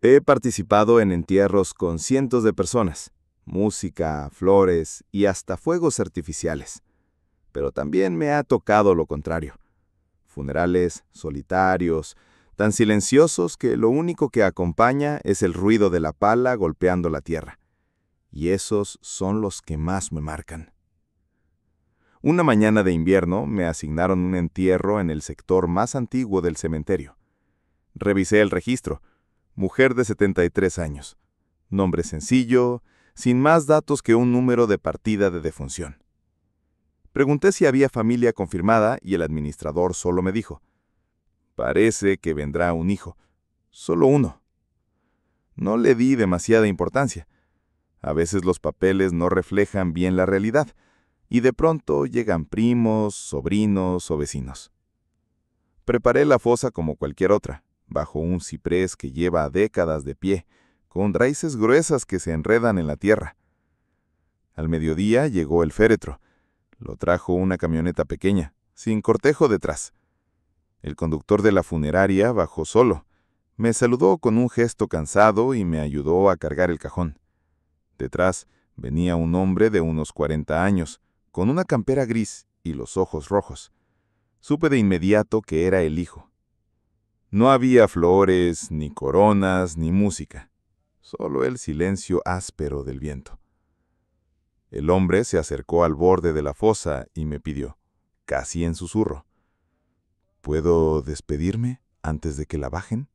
He participado en entierros con cientos de personas, música, flores y hasta fuegos artificiales. Pero también me ha tocado lo contrario. Funerales solitarios, tan silenciosos que lo único que acompaña es el ruido de la pala golpeando la tierra. Y esos son los que más me marcan. Una mañana de invierno me asignaron un entierro en el sector más antiguo del cementerio. Revisé el registro. Mujer de 73 años. Nombre sencillo, sin más datos que un número de partida de defunción. Pregunté si había familia confirmada y el administrador solo me dijo: parece que vendrá un hijo. Solo uno. No le di demasiada importancia. A veces los papeles no reflejan bien la realidad, y de pronto llegan primos, sobrinos o vecinos. Preparé la fosa como cualquier otra, bajo un ciprés que lleva décadas de pie, con raíces gruesas que se enredan en la tierra. Al mediodía llegó el féretro. Lo trajo una camioneta pequeña, sin cortejo detrás. El conductor de la funeraria bajó solo. Me saludó con un gesto cansado y me ayudó a cargar el cajón. Detrás venía un hombre de unos 40 años, con una campera gris y los ojos rojos. Supe de inmediato que era el hijo. No había flores, ni coronas, ni música. Solo el silencio áspero del viento. El hombre se acercó al borde de la fosa y me pidió, casi en susurro: ¿puedo despedirme antes de que la bajen?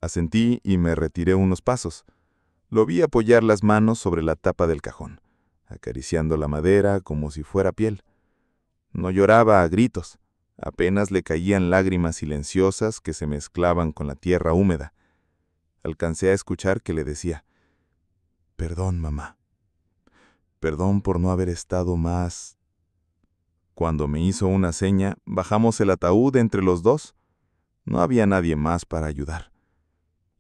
Asentí y me retiré unos pasos. Lo vi apoyar las manos sobre la tapa del cajón, acariciando la madera como si fuera piel. No lloraba a gritos, apenas le caían lágrimas silenciosas que se mezclaban con la tierra húmeda. Alcancé a escuchar que le decía: perdón, mamá. Perdón por no haber estado más. Cuando me hizo una seña, bajamos el ataúd entre los dos. No había nadie más para ayudar.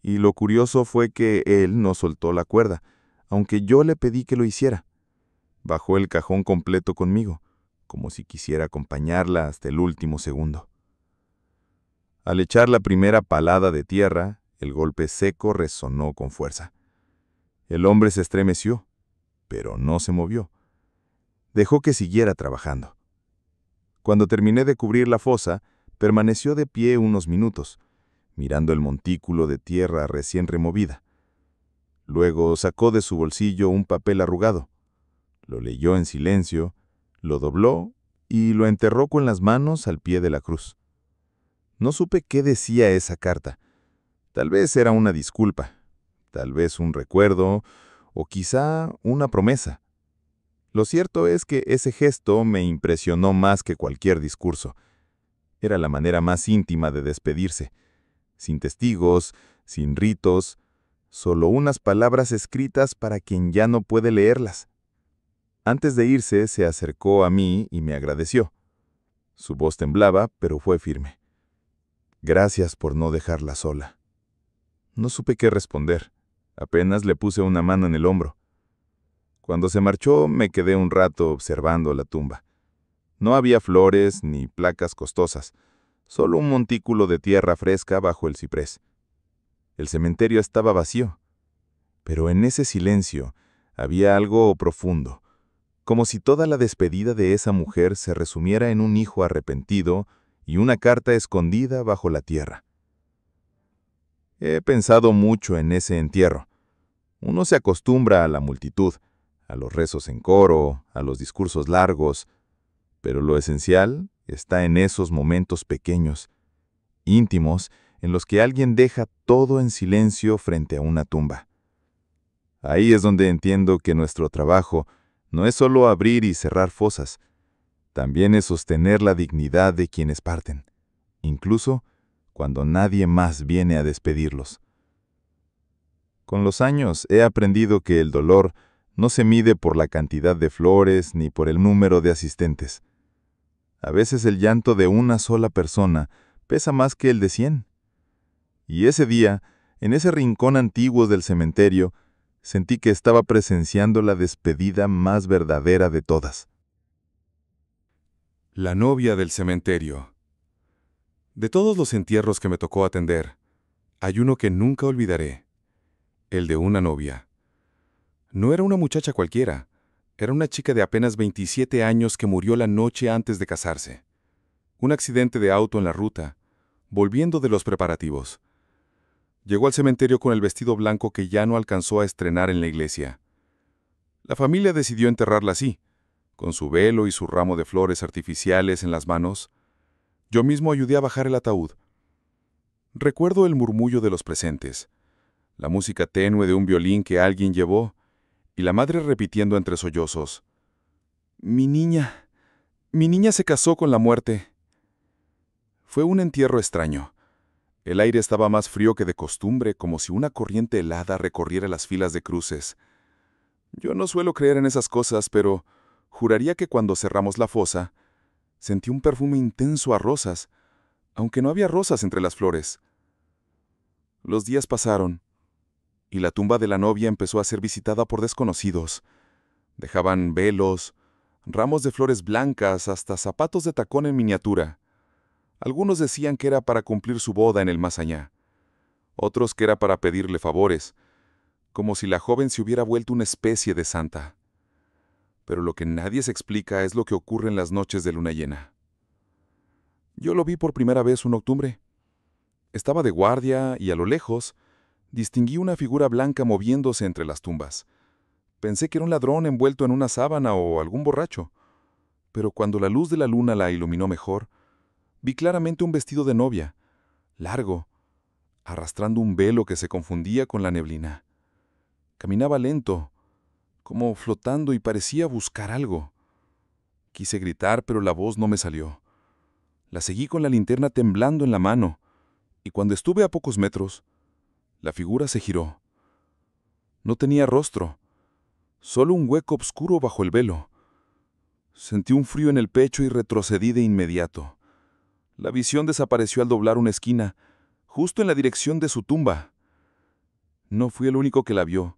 Y lo curioso fue que él no soltó la cuerda, aunque yo le pedí que lo hiciera. Bajó el cajón completo conmigo, como si quisiera acompañarla hasta el último segundo. Al echar la primera palada de tierra, el golpe seco resonó con fuerza. El hombre se estremeció, pero no se movió. Dejó que siguiera trabajando. Cuando terminé de cubrir la fosa, permaneció de pie unos minutos, mirando el montículo de tierra recién removida. Luego sacó de su bolsillo un papel arrugado. Lo leyó en silencio, lo dobló y lo enterró con las manos al pie de la cruz. No supe qué decía esa carta. Tal vez era una disculpa, tal vez un recuerdo, o quizá una promesa. Lo cierto es que ese gesto me impresionó más que cualquier discurso. Era la manera más íntima de despedirse, sin testigos, sin ritos, solo unas palabras escritas para quien ya no puede leerlas. Antes de irse, se acercó a mí y me agradeció. Su voz temblaba, pero fue firme. Gracias por no dejarla sola. No supe qué responder. Apenas le puse una mano en el hombro. Cuando se marchó, me quedé un rato observando la tumba. No había flores ni placas costosas, solo un montículo de tierra fresca bajo el ciprés. El cementerio estaba vacío, pero en ese silencio había algo profundo, como si toda la despedida de esa mujer se resumiera en un hijo arrepentido y una carta escondida bajo la tierra. He pensado mucho en ese entierro. Uno se acostumbra a la multitud, a los rezos en coro, a los discursos largos, pero lo esencial está en esos momentos pequeños, íntimos, en los que alguien deja todo en silencio frente a una tumba. Ahí es donde entiendo que nuestro trabajo no es solo abrir y cerrar fosas, también es sostener la dignidad de quienes parten, incluso cuando nadie más viene a despedirlos. Con los años he aprendido que el dolor no se mide por la cantidad de flores ni por el número de asistentes. A veces el llanto de una sola persona pesa más que el de 100. Y ese día, en ese rincón antiguo del cementerio, sentí que estaba presenciando la despedida más verdadera de todas. La novia del cementerio. De todos los entierros que me tocó atender, Hay uno que nunca olvidaré, el de una novia. No era una muchacha cualquiera, era una chica de apenas 27 años que murió la noche antes de casarse. Un accidente de auto en la ruta, volviendo de los preparativos. Llegó al cementerio con el vestido blanco que ya no alcanzó a estrenar en la iglesia. La familia decidió enterrarla así, con su velo y su ramo de flores artificiales en las manos. Yo mismo ayudé a bajar el ataúd. Recuerdo el murmullo de los presentes, la música tenue de un violín que alguien llevó, y la madre repitiendo entre sollozos: mi niña se casó con la muerte. Fue un entierro extraño. El aire estaba más frío que de costumbre, como si una corriente helada recorriera las filas de cruces. Yo no suelo creer en esas cosas, pero juraría que cuando cerramos la fosa, sentí un perfume intenso a rosas, aunque no había rosas entre las flores. Los días pasaron, y la tumba de la novia empezó a ser visitada por desconocidos. Dejaban velos, ramos de flores blancas, hasta zapatos de tacón en miniatura. Algunos decían que era para cumplir su boda en el más allá. Otros que era para pedirle favores, como si la joven se hubiera vuelto una especie de santa. Pero lo que nadie se explica es lo que ocurre en las noches de luna llena. Yo lo vi por primera vez un octubre. Estaba de guardia y a lo lejos distinguí una figura blanca moviéndose entre las tumbas. Pensé que era un ladrón envuelto en una sábana o algún borracho. Pero cuando la luz de la luna la iluminó mejor, vi claramente un vestido de novia, largo, arrastrando un velo que se confundía con la neblina. Caminaba lento, como flotando, y parecía buscar algo. Quise gritar, pero la voz no me salió. La seguí con la linterna temblando en la mano, y cuando estuve a pocos metros, la figura se giró. No tenía rostro, solo un hueco oscuro bajo el velo. Sentí un frío en el pecho y retrocedí de inmediato. La visión desapareció al doblar una esquina, justo en la dirección de su tumba. No fui el único que la vio.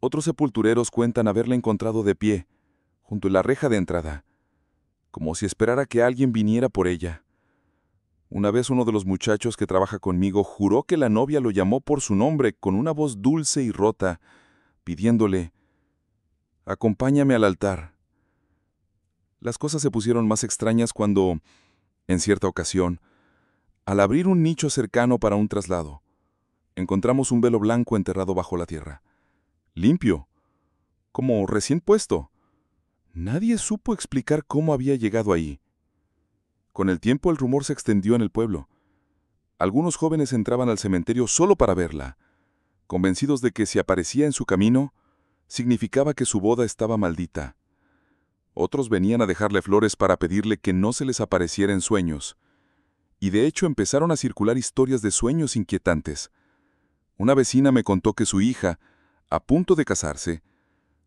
Otros sepultureros cuentan haberla encontrado de pie, junto a la reja de entrada, como si esperara que alguien viniera por ella. Una vez uno de los muchachos que trabaja conmigo juró que la novia lo llamó por su nombre con una voz dulce y rota, pidiéndole: «Acompáñame al altar». Las cosas se pusieron más extrañas cuando, en cierta ocasión, al abrir un nicho cercano para un traslado, encontramos un velo blanco enterrado bajo la tierra. Limpio, como recién puesto. Nadie supo explicar cómo había llegado ahí. Con el tiempo el rumor se extendió en el pueblo. Algunos jóvenes entraban al cementerio solo para verla, convencidos de que si aparecía en su camino, significaba que su boda estaba maldita. Otros venían a dejarle flores para pedirle que no se les apareciera en sueños, y de hecho empezaron a circular historias de sueños inquietantes. Una vecina me contó que su hija, a punto de casarse,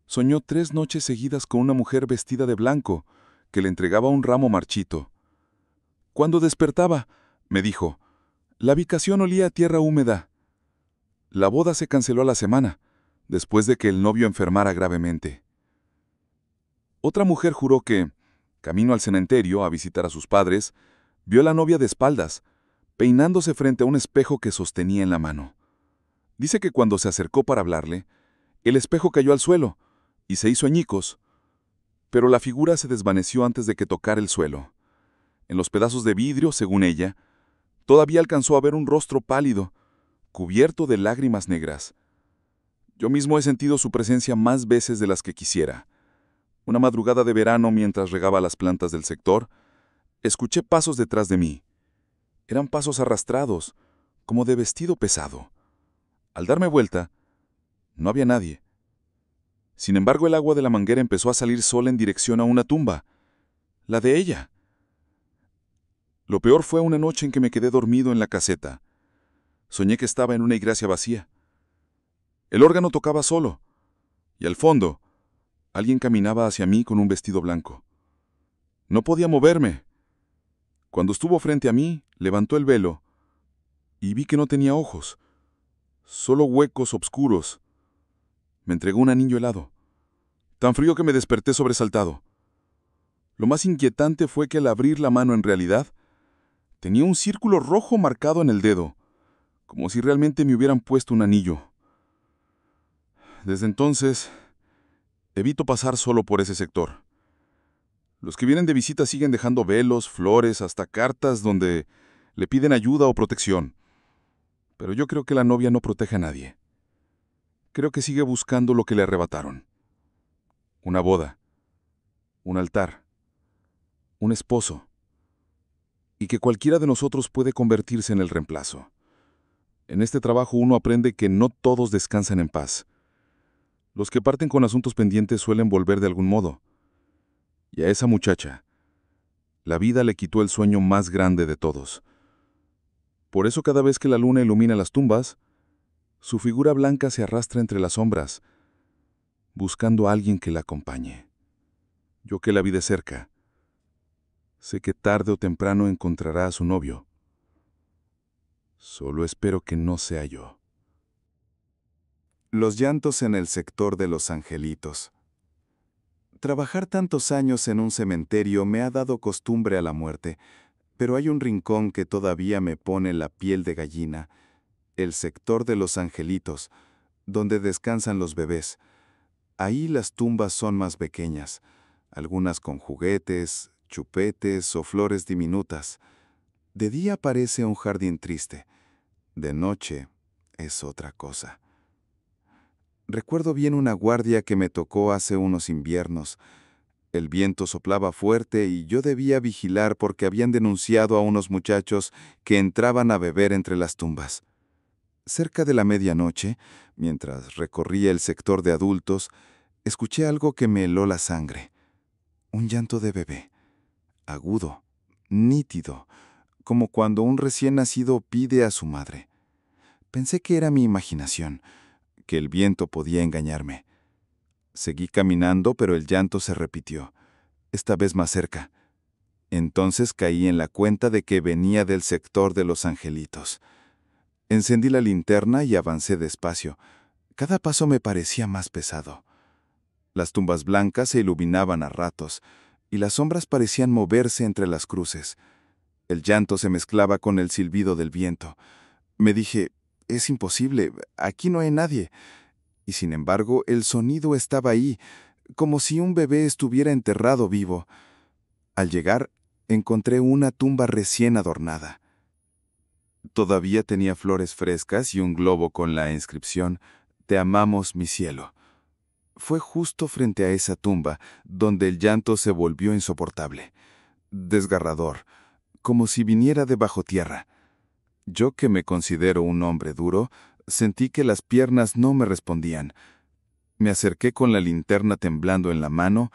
soñó 3 noches seguidas con una mujer vestida de blanco que le entregaba un ramo marchito. Cuando despertaba, me dijo, la habitación olía a tierra húmeda. La boda se canceló a la semana, después de que el novio enfermara gravemente. Otra mujer juró que, camino al cementerio a visitar a sus padres, vio a la novia de espaldas, peinándose frente a un espejo que sostenía en la mano. Dice que cuando se acercó para hablarle, el espejo cayó al suelo y se hizo añicos, pero la figura se desvaneció antes de que tocara el suelo. En los pedazos de vidrio, según ella, todavía alcanzó a ver un rostro pálido, cubierto de lágrimas negras. Yo mismo he sentido su presencia más veces de las que quisiera. Una madrugada de verano, mientras regaba las plantas del sector, escuché pasos detrás de mí. Eran pasos arrastrados, como de vestido pesado. Al darme vuelta, no había nadie. Sin embargo, el agua de la manguera empezó a salir sola en dirección a una tumba, la de ella. Lo peor fue una noche en que me quedé dormido en la caseta. Soñé que estaba en una iglesia vacía. El órgano tocaba solo, y al fondo, alguien caminaba hacia mí con un vestido blanco. No podía moverme. Cuando estuvo frente a mí, levantó el velo, y vi que no tenía ojos, solo huecos oscuros. Me entregó un anillo helado, tan frío que me desperté sobresaltado. Lo más inquietante fue que al abrir la mano en realidad, tenía un círculo rojo marcado en el dedo, como si realmente me hubieran puesto un anillo. Desde entonces, evito pasar solo por ese sector. Los que vienen de visita siguen dejando velos, flores, hasta cartas donde le piden ayuda o protección. Pero yo creo que la novia no protege a nadie. Creo que sigue buscando lo que le arrebataron. Una boda, un altar, un esposo, y que cualquiera de nosotros puede convertirse en el reemplazo. En este trabajo uno aprende que no todos descansan en paz. Los que parten con asuntos pendientes suelen volver de algún modo. Y a esa muchacha, la vida le quitó el sueño más grande de todos. Por eso cada vez que la luna ilumina las tumbas, su figura blanca se arrastra entre las sombras, buscando a alguien que la acompañe. Yo que la vi de cerca, sé que tarde o temprano encontrará a su novio. Solo espero que no sea yo. Los llantos en el sector de los angelitos. Trabajar tantos años en un cementerio me ha dado costumbre a la muerte, pero hay un rincón que todavía me pone la piel de gallina, el sector de los angelitos, donde descansan los bebés. Ahí las tumbas son más pequeñas, algunas con juguetes, chupetes o flores diminutas. De día parece un jardín triste, de noche es otra cosa. Recuerdo bien una guardia que me tocó hace unos inviernos. El viento soplaba fuerte y yo debía vigilar porque habían denunciado a unos muchachos que entraban a beber entre las tumbas. Cerca de la medianoche, mientras recorría el sector de adultos, escuché algo que me heló la sangre. Un llanto de bebé, agudo, nítido, como cuando un recién nacido pide a su madre. Pensé que era mi imaginación, que el viento podía engañarme. Seguí caminando, pero el llanto se repitió, esta vez más cerca. Entonces caí en la cuenta de que venía del sector de los angelitos. Encendí la linterna y avancé despacio. Cada paso me parecía más pesado. Las tumbas blancas se iluminaban a ratos, y las sombras parecían moverse entre las cruces. El llanto se mezclaba con el silbido del viento. Me dije, es imposible, aquí no hay nadie. Y sin embargo, el sonido estaba ahí, como si un bebé estuviera enterrado vivo. Al llegar, encontré una tumba recién adornada. Todavía tenía flores frescas y un globo con la inscripción, «Te amamos, mi cielo». Fue justo frente a esa tumba donde el llanto se volvió insoportable, desgarrador, como si viniera de bajo tierra. Yo, que me considero un hombre duro, sentí que las piernas no me respondían. Me acerqué con la linterna temblando en la mano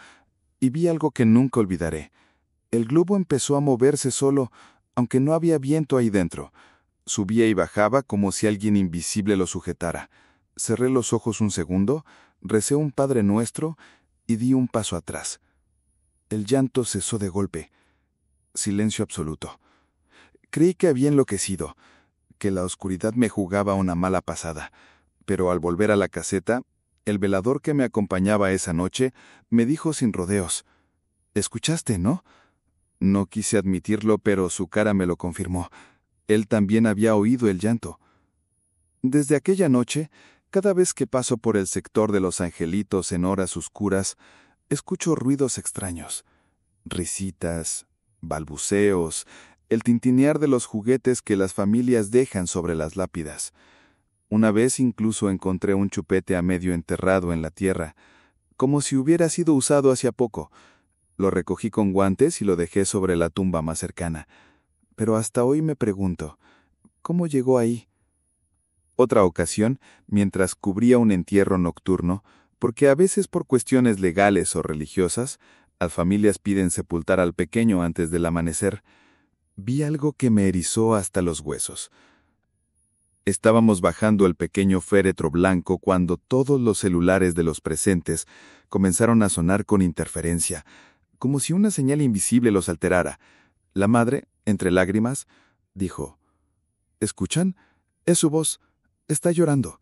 y vi algo que nunca olvidaré. El globo empezó a moverse solo, aunque no había viento ahí dentro. Subía y bajaba como si alguien invisible lo sujetara. Cerré los ojos un segundo, recé un Padre Nuestro y di un paso atrás. El llanto cesó de golpe. Silencio absoluto. Creí que había enloquecido, que la oscuridad me jugaba una mala pasada, pero al volver a la caseta, el velador que me acompañaba esa noche me dijo sin rodeos, «¿Escuchaste, no?» No quise admitirlo, pero su cara me lo confirmó. Él también había oído el llanto. Desde aquella noche, cada vez que paso por el sector de los angelitos en horas oscuras, escucho ruidos extraños, risitas, balbuceos, el tintinear de los juguetes que las familias dejan sobre las lápidas. Una vez incluso encontré un chupete a medio enterrado en la tierra, como si hubiera sido usado hacía poco. Lo recogí con guantes y lo dejé sobre la tumba más cercana. Pero hasta hoy me pregunto, ¿cómo llegó ahí? Otra ocasión, mientras cubría un entierro nocturno, porque a veces por cuestiones legales o religiosas, las familias piden sepultar al pequeño antes del amanecer, vi algo que me erizó hasta los huesos. Estábamos bajando el pequeño féretro blanco cuando todos los celulares de los presentes comenzaron a sonar con interferencia, como si una señal invisible los alterara. La madre, entre lágrimas, dijo, «¿Escuchan? Es su voz. Está llorando».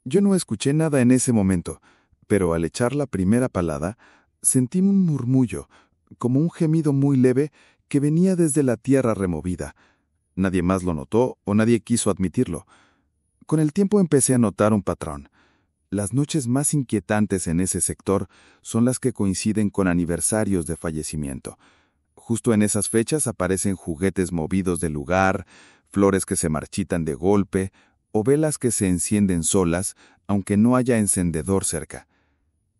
Yo no escuché nada en ese momento, pero al echar la primera palada, sentí un murmullo, como un gemido muy leve que venía desde la tierra removida. Nadie más lo notó o nadie quiso admitirlo. Con el tiempo empecé a notar un patrón. Las noches más inquietantes en ese sector son las que coinciden con aniversarios de fallecimiento. Justo en esas fechas aparecen juguetes movidos del lugar, flores que se marchitan de golpe o velas que se encienden solas, aunque no haya encendedor cerca.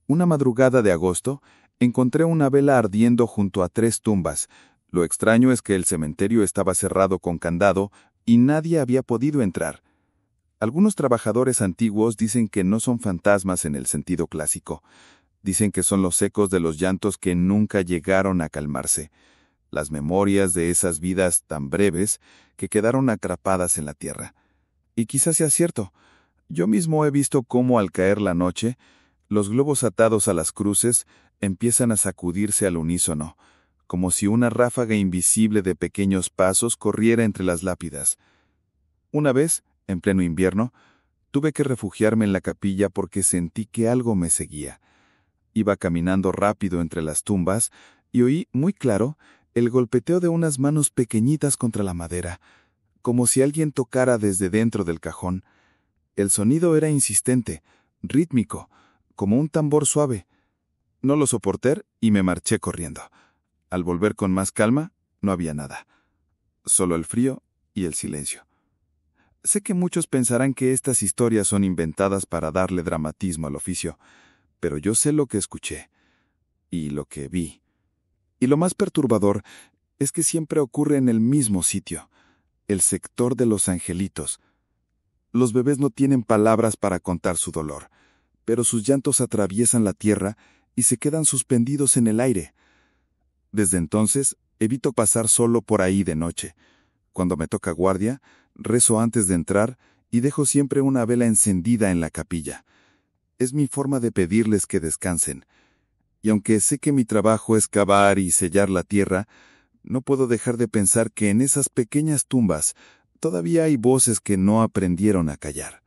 Una madrugada de agosto, encontré una vela ardiendo junto a 3 tumbas. Lo extraño es que el cementerio estaba cerrado con candado y nadie había podido entrar. Algunos trabajadores antiguos dicen que no son fantasmas en el sentido clásico. Dicen que son los ecos de los llantos que nunca llegaron a calmarse, las memorias de esas vidas tan breves que quedaron atrapadas en la tierra. Y quizás sea cierto. Yo mismo he visto cómo al caer la noche, los globos atados a las cruces empiezan a sacudirse al unísono, como si una ráfaga invisible de pequeños pasos corriera entre las lápidas. Una vez, en pleno invierno, tuve que refugiarme en la capilla porque sentí que algo me seguía. Iba caminando rápido entre las tumbas y oí muy claro el golpeteo de unas manos pequeñitas contra la madera, como si alguien tocara desde dentro del cajón. El sonido era insistente, rítmico, como un tambor suave. No lo soporté y me marché corriendo. Al volver con más calma, no había nada. Solo el frío y el silencio. Sé que muchos pensarán que estas historias son inventadas para darle dramatismo al oficio, pero yo sé lo que escuché y lo que vi. Y lo más perturbador es que siempre ocurre en el mismo sitio, el sector de los angelitos. Los bebés no tienen palabras para contar su dolor, pero sus llantos atraviesan la tierra y se quedan suspendidos en el aire. Desde entonces, evito pasar solo por ahí de noche. Cuando me toca guardia, rezo antes de entrar y dejo siempre una vela encendida en la capilla. Es mi forma de pedirles que descansen. Y aunque sé que mi trabajo es cavar y sellar la tierra, no puedo dejar de pensar que en esas pequeñas tumbas todavía hay voces que no aprendieron a callar.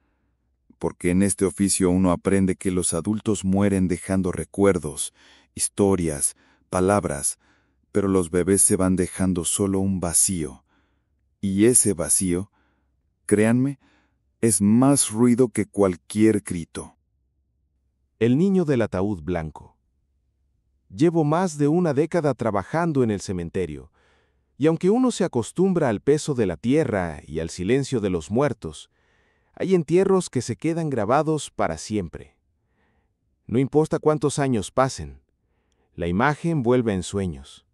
Porque en este oficio uno aprende que los adultos mueren dejando recuerdos, historias, palabras, pero los bebés se van dejando solo un vacío. Y ese vacío, créanme, es más ruido que cualquier grito. El niño del ataúd blanco. Llevo más de una década trabajando en el cementerio, y aunque uno se acostumbra al peso de la tierra y al silencio de los muertos, hay entierros que se quedan grabados para siempre. No importa cuántos años pasen, la imagen vuelve en sueños,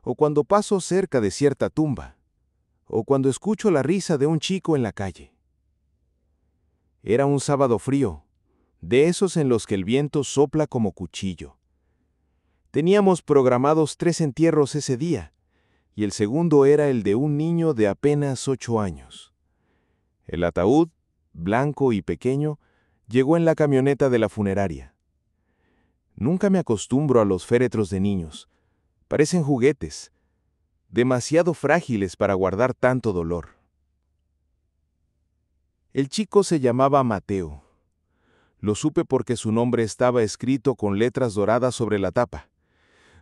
o cuando paso cerca de cierta tumba, o cuando escucho la risa de un chico en la calle. Era un sábado frío, de esos en los que el viento sopla como cuchillo. Teníamos programados 3 entierros ese día, y el segundo era el de un niño de apenas 8 años. El ataúd, blanco y pequeño, llegó en la camioneta de la funeraria. Nunca me acostumbro a los féretros de niños. Parecen juguetes, demasiado frágiles para guardar tanto dolor. El chico se llamaba Mateo. Lo supe porque su nombre estaba escrito con letras doradas sobre la tapa,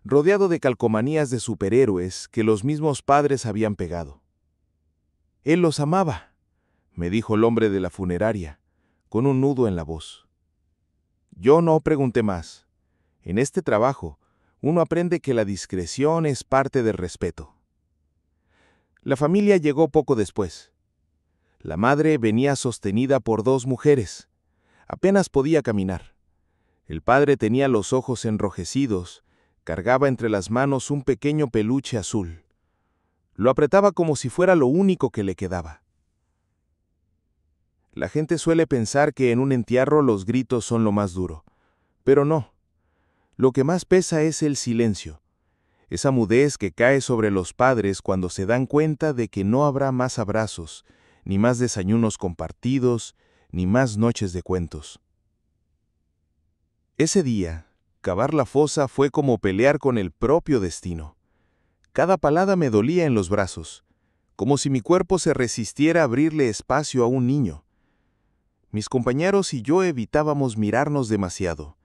rodeado de calcomanías de superhéroes que los mismos padres habían pegado. Él los amaba, me dijo el hombre de la funeraria, con un nudo en la voz. Yo no pregunté más. En este trabajo, uno aprende que la discreción es parte del respeto. La familia llegó poco después. La madre venía sostenida por 2 mujeres. Apenas podía caminar. El padre tenía los ojos enrojecidos, cargaba entre las manos un pequeño peluche azul. Lo apretaba como si fuera lo único que le quedaba. La gente suele pensar que en un entierro los gritos son lo más duro, pero no. Lo que más pesa es el silencio, esa mudez que cae sobre los padres cuando se dan cuenta de que no habrá más abrazos, ni más desayunos compartidos, ni más noches de cuentos. Ese día, cavar la fosa fue como pelear con el propio destino. Cada palada me dolía en los brazos, como si mi cuerpo se resistiera a abrirle espacio a un niño. Mis compañeros y yo evitábamos mirarnos demasiado.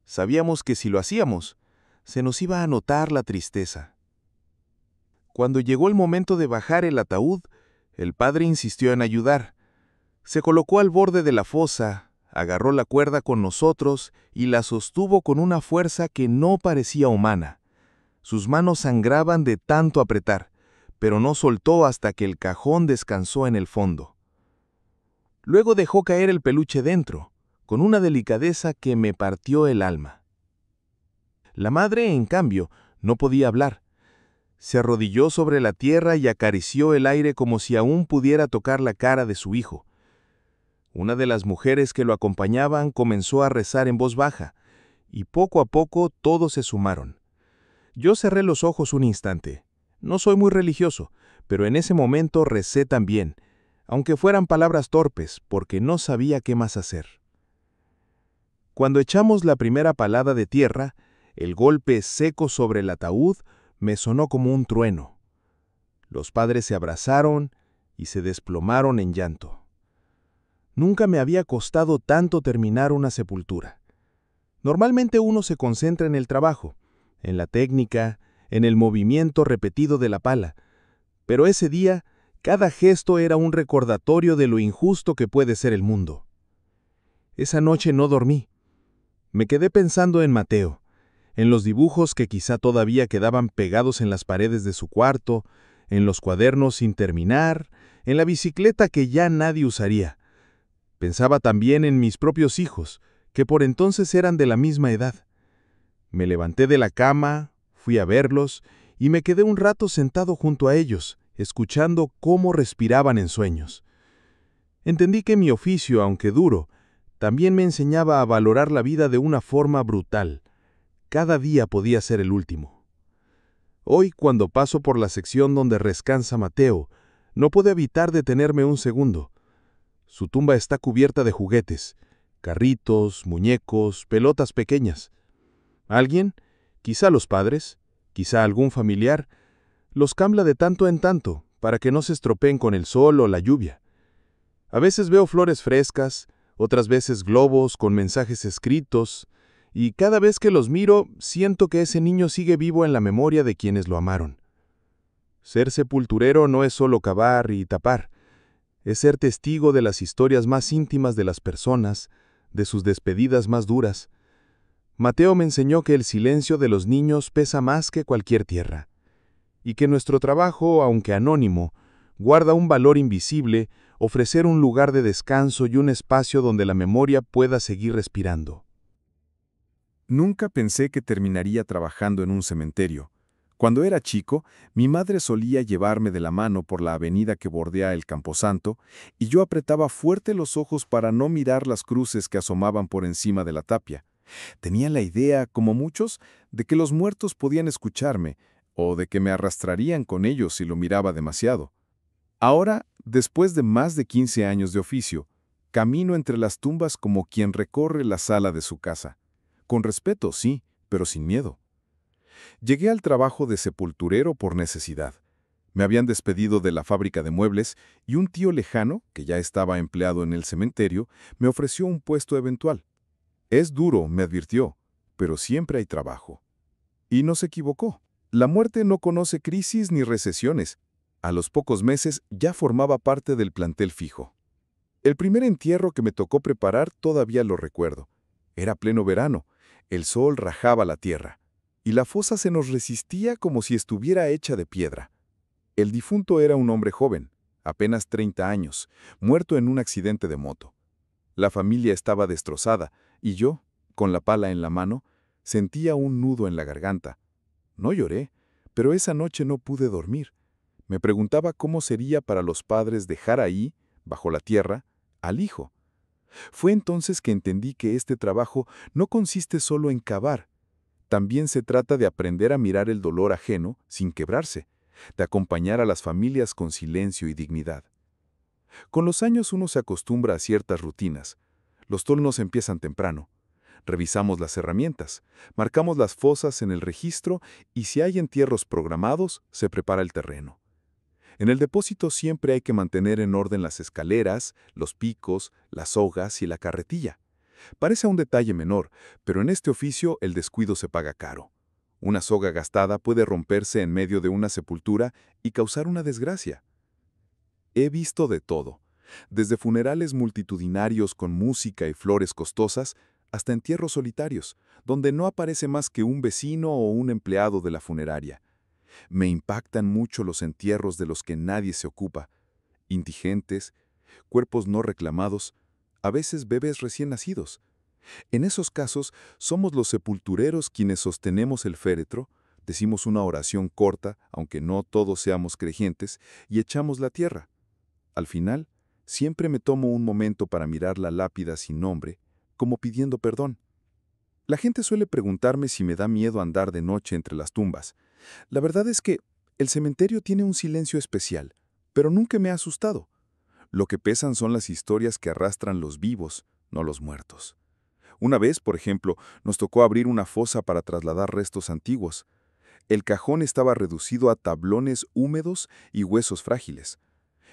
Sabíamos que si lo hacíamos, se nos iba a notar la tristeza. Cuando llegó el momento de bajar el ataúd, El padre insistió en ayudar. Se colocó al borde de la fosa, agarró la cuerda con nosotros y la sostuvo con una fuerza que no parecía humana. Sus manos sangraban de tanto apretar, pero no soltó hasta que el cajón descansó en el fondo. Luego dejó caer el peluche dentro, con una delicadeza que me partió el alma. La madre, en cambio, no podía hablar. Se arrodilló sobre la tierra y acarició el aire como si aún pudiera tocar la cara de su hijo. Una de las mujeres que lo acompañaban comenzó a rezar en voz baja, y poco a poco todos se sumaron. Yo cerré los ojos un instante. No soy muy religioso, pero en ese momento recé también, aunque fueran palabras torpes, porque no sabía qué más hacer. Cuando echamos la primera palada de tierra, el golpe seco sobre el ataúd me sonó como un trueno. Los padres se abrazaron y se desplomaron en llanto. Nunca me había costado tanto terminar una sepultura. Normalmente uno se concentra en el trabajo, en la técnica, en el movimiento repetido de la pala, pero ese día cada gesto era un recordatorio de lo injusto que puede ser el mundo. Esa noche no dormí. Me quedé pensando en Mateo, en los dibujos que quizá todavía quedaban pegados en las paredes de su cuarto, en los cuadernos sin terminar, en la bicicleta que ya nadie usaría. Pensaba también en mis propios hijos, que por entonces eran de la misma edad. Me levanté de la cama, fui a verlos y me quedé un rato sentado junto a ellos, escuchando cómo respiraban en sueños. Entendí que mi oficio, aunque duro, también me enseñaba a valorar la vida de una forma brutal. Cada día podía ser el último. Hoy, cuando paso por la sección donde descansa Mateo, no puedo evitar detenerme un segundo. Su tumba está cubierta de juguetes, carritos, muñecos, pelotas pequeñas. Alguien, quizá los padres, quizá algún familiar, los cambia de tanto en tanto para que no se estropeen con el sol o la lluvia. A veces veo flores frescas, otras veces globos con mensajes escritos, y cada vez que los miro siento que ese niño sigue vivo en la memoria de quienes lo amaron. Ser sepulturero no es solo cavar y tapar, es ser testigo de las historias más íntimas de las personas, de sus despedidas más duras. Mateo me enseñó que el silencio de los niños pesa más que cualquier tierra, y que nuestro trabajo, aunque anónimo, guarda un valor invisible, ofrecer un lugar de descanso y un espacio donde la memoria pueda seguir respirando. Nunca pensé que terminaría trabajando en un cementerio. Cuando era chico, mi madre solía llevarme de la mano por la avenida que bordea el Camposanto, y yo apretaba fuerte los ojos para no mirar las cruces que asomaban por encima de la tapia. Tenía la idea, como muchos, de que los muertos podían escucharme, o de que me arrastrarían con ellos si lo miraba demasiado. Ahora, después de más de 15 años de oficio, camino entre las tumbas como quien recorre la sala de su casa. Con respeto, sí, pero sin miedo. Llegué al trabajo de sepulturero por necesidad. Me habían despedido de la fábrica de muebles y un tío lejano, que ya estaba empleado en el cementerio, me ofreció un puesto eventual. Es duro, me advirtió, pero siempre hay trabajo. Y no se equivocó. La muerte no conoce crisis ni recesiones. A los pocos meses ya formaba parte del plantel fijo. El primer entierro que me tocó preparar todavía lo recuerdo. Era pleno verano, el sol rajaba la tierra, y la fosa se nos resistía como si estuviera hecha de piedra. El difunto era un hombre joven, apenas 30 años, muerto en un accidente de moto. La familia estaba destrozada, y yo, con la pala en la mano, sentía un nudo en la garganta. No lloré, pero esa noche no pude dormir. Me preguntaba cómo sería para los padres dejar ahí, bajo la tierra, al hijo. Fue entonces que entendí que este trabajo no consiste solo en cavar. También se trata de aprender a mirar el dolor ajeno sin quebrarse, de acompañar a las familias con silencio y dignidad. Con los años uno se acostumbra a ciertas rutinas. Los turnos empiezan temprano. Revisamos las herramientas, marcamos las fosas en el registro y si hay entierros programados, se prepara el terreno. En el depósito siempre hay que mantener en orden las escaleras, los picos, las sogas y la carretilla. Parece un detalle menor, pero en este oficio el descuido se paga caro. Una soga gastada puede romperse en medio de una sepultura y causar una desgracia. He visto de todo, desde funerales multitudinarios con música y flores costosas, hasta entierros solitarios, donde no aparece más que un vecino o un empleado de la funeraria. Me impactan mucho los entierros de los que nadie se ocupa, indigentes, cuerpos no reclamados, a veces bebés recién nacidos. En esos casos, somos los sepultureros quienes sostenemos el féretro, decimos una oración corta, aunque no todos seamos creyentes, y echamos la tierra. Al final, siempre me tomo un momento para mirar la lápida sin nombre, como pidiendo perdón. La gente suele preguntarme si me da miedo andar de noche entre las tumbas. La verdad es que el cementerio tiene un silencio especial, pero nunca me ha asustado. Lo que pesan son las historias que arrastran los vivos, no los muertos. Una vez, por ejemplo, nos tocó abrir una fosa para trasladar restos antiguos. El cajón estaba reducido a tablones húmedos y huesos frágiles.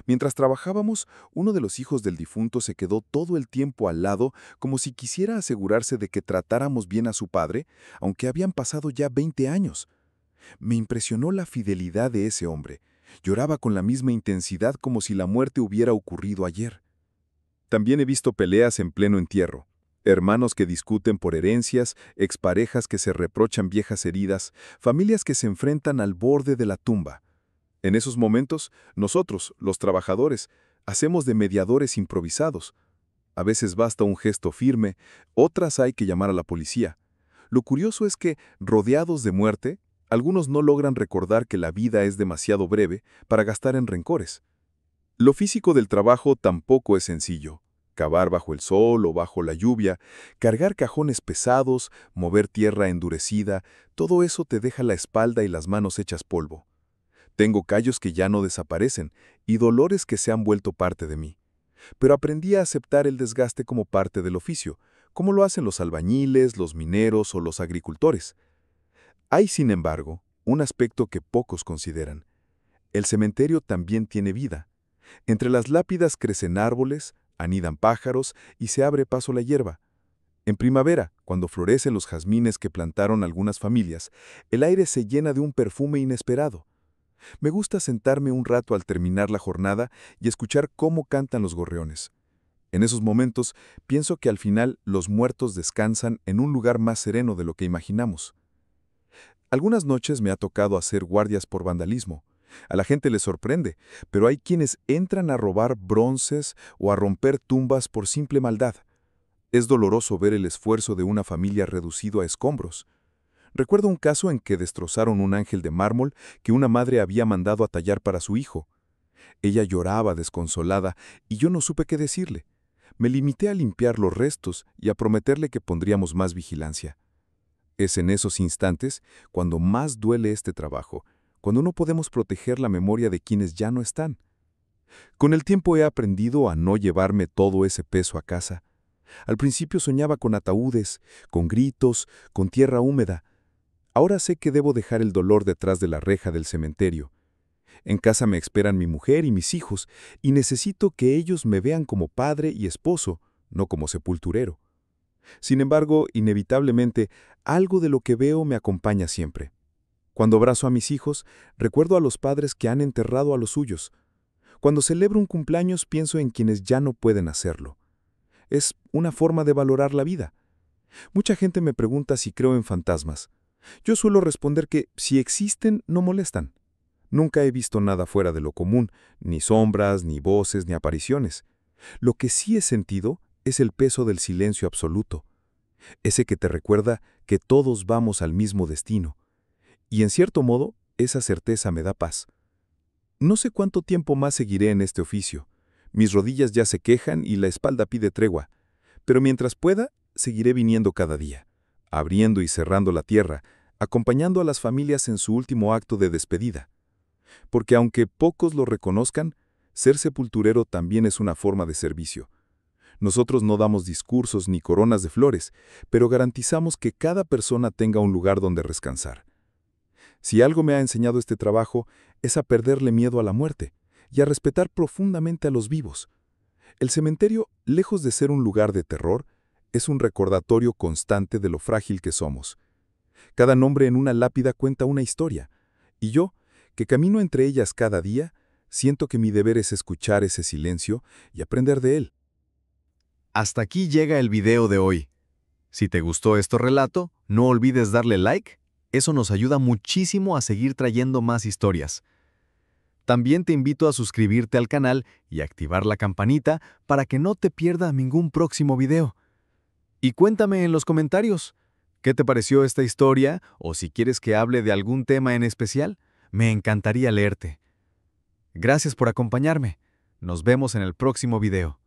Mientras trabajábamos, uno de los hijos del difunto se quedó todo el tiempo al lado como si quisiera asegurarse de que tratáramos bien a su padre, aunque habían pasado ya 20 años. Me impresionó la fidelidad de ese hombre. Lloraba con la misma intensidad como si la muerte hubiera ocurrido ayer. También he visto peleas en pleno entierro. Hermanos que discuten por herencias, exparejas que se reprochan viejas heridas, familias que se enfrentan al borde de la tumba. En esos momentos, nosotros, los trabajadores, hacemos de mediadores improvisados. A veces basta un gesto firme, otras hay que llamar a la policía. Lo curioso es que, rodeados de muerte, algunos no logran recordar que la vida es demasiado breve para gastar en rencores. Lo físico del trabajo tampoco es sencillo. Cavar bajo el sol o bajo la lluvia, cargar cajones pesados, mover tierra endurecida, todo eso te deja la espalda y las manos hechas polvo. Tengo callos que ya no desaparecen y dolores que se han vuelto parte de mí. Pero aprendí a aceptar el desgaste como parte del oficio, como lo hacen los albañiles, los mineros o los agricultores. Hay, sin embargo, un aspecto que pocos consideran. El cementerio también tiene vida. Entre las lápidas crecen árboles, anidan pájaros y se abre paso la hierba. En primavera, cuando florecen los jazmines que plantaron algunas familias, el aire se llena de un perfume inesperado. Me gusta sentarme un rato al terminar la jornada y escuchar cómo cantan los gorriones. En esos momentos, pienso que al final los muertos descansan en un lugar más sereno de lo que imaginamos. Algunas noches me ha tocado hacer guardias por vandalismo. A la gente le sorprende, pero hay quienes entran a robar bronces o a romper tumbas por simple maldad. Es doloroso ver el esfuerzo de una familia reducido a escombros. Recuerdo un caso en que destrozaron un ángel de mármol que una madre había mandado a tallar para su hijo. Ella lloraba desconsolada y yo no supe qué decirle. Me limité a limpiar los restos y a prometerle que pondríamos más vigilancia. Es en esos instantes cuando más duele este trabajo, cuando no podemos proteger la memoria de quienes ya no están. Con el tiempo he aprendido a no llevarme todo ese peso a casa. Al principio soñaba con ataúdes, con gritos, con tierra húmeda. Ahora sé que debo dejar el dolor detrás de la reja del cementerio. En casa me esperan mi mujer y mis hijos, y necesito que ellos me vean como padre y esposo, no como sepulturero. Sin embargo, inevitablemente, algo de lo que veo me acompaña siempre. Cuando abrazo a mis hijos, recuerdo a los padres que han enterrado a los suyos. Cuando celebro un cumpleaños, pienso en quienes ya no pueden hacerlo. Es una forma de valorar la vida. Mucha gente me pregunta si creo en fantasmas. Yo suelo responder que, si existen, no molestan. Nunca he visto nada fuera de lo común, ni sombras, ni voces, ni apariciones. Lo que sí he sentido es el peso del silencio absoluto, ese que te recuerda que todos vamos al mismo destino. Y en cierto modo, esa certeza me da paz. No sé cuánto tiempo más seguiré en este oficio. Mis rodillas ya se quejan y la espalda pide tregua. Pero mientras pueda, seguiré viniendo cada día, abriendo y cerrando la tierra, acompañando a las familias en su último acto de despedida. Porque aunque pocos lo reconozcan, ser sepulturero también es una forma de servicio. Nosotros no damos discursos ni coronas de flores, pero garantizamos que cada persona tenga un lugar donde descansar. Si algo me ha enseñado este trabajo, es a perderle miedo a la muerte y a respetar profundamente a los vivos. El cementerio, lejos de ser un lugar de terror, es un recordatorio constante de lo frágil que somos. Cada nombre en una lápida cuenta una historia, y yo, que camino entre ellas cada día, Siento que mi deber es escuchar ese silencio y aprender de él. Hasta aquí llega el video de hoy. Si te gustó este relato, no olvides darle like. Eso nos ayuda muchísimo a seguir trayendo más historias. También te invito a suscribirte al canal y activar la campanita para que no te pierdas ningún próximo video. Y cuéntame en los comentarios, ¿qué te pareció esta historia? O si quieres que hable de algún tema en especial, me encantaría leerte. Gracias por acompañarme. Nos vemos en el próximo video.